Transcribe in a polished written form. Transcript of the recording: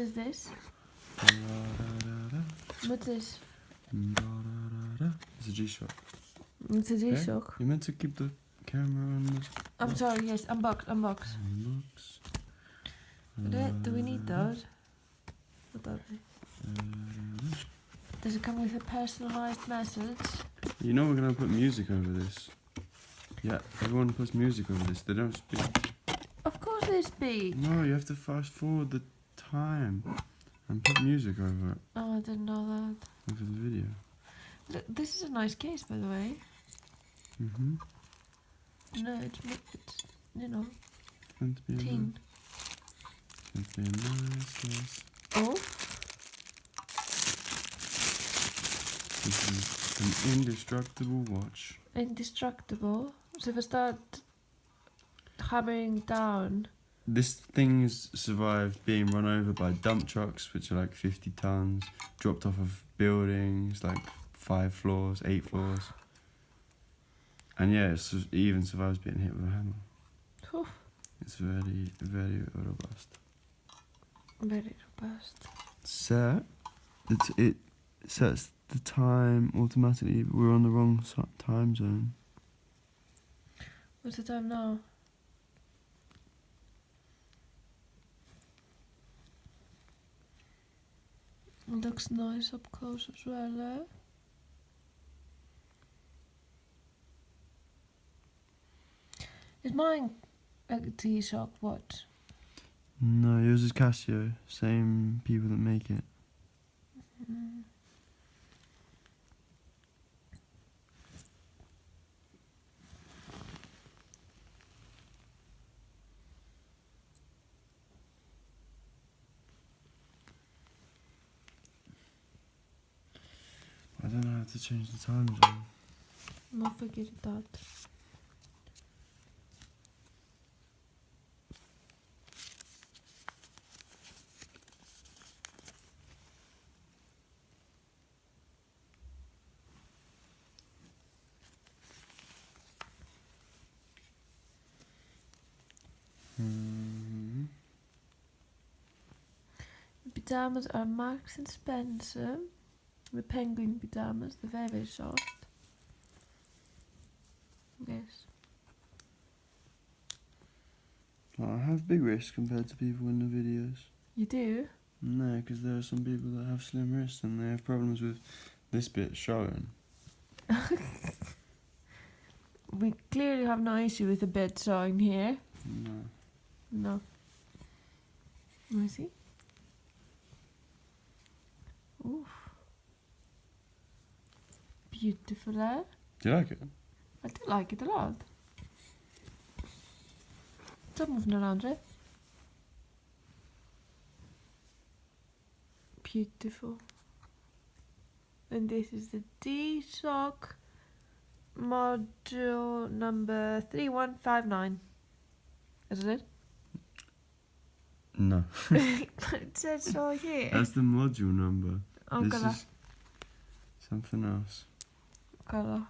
is this? What's this? It's a G-Shock. It's a G-Shock. You meant to keep the camera on the... I'm sorry, yes, unbox. Do we need those? What are they? Does it come with a personalised message? You know we're going to put music over this. Yeah, everyone puts music over this. They don't speak. Of course they speak. No, you have to fast forward the time and put music over it. Oh, I didn't know that. Over the video. This is a nice case, by the way. Mhm. No, it's you know, It's meant to be tin. It's meant to be a nice case. Oh. This is an indestructible watch. Indestructible. So if I start hammering down... This thing has survived being run over by dump trucks, which are like 50 tons, dropped off of buildings, like 5 floors, 8 floors. And yeah, it even survives being hit with a hammer. Oof. It's very, very robust. Very robust. Set. It sets the time automatically, but we're on the wrong time zone. What's the time now? It looks nice up close as well, eh? Is mine a G-Shock watch? No, yours is Casio. Same people that make it. Mm. I don't know how to change the time zone. We'll figure it out. Pyjamas are Marks and Spencer. The penguin pyjamas, they're very soft. Yes. I have big wrists compared to people in the videos. You do? No, because there are some people that have slim wrists and they have problems with this bit showing. We clearly have no issue with the bed showing here. No. No. Let me see. Oof. Beautiful, eh? Do you like it? I do like it a lot. Stop moving around, right? Beautiful. And this is the G-Shock module number 3159. Is it? No. But it says so here. That's the module number. Oh, This kolla. is something else. Kolla.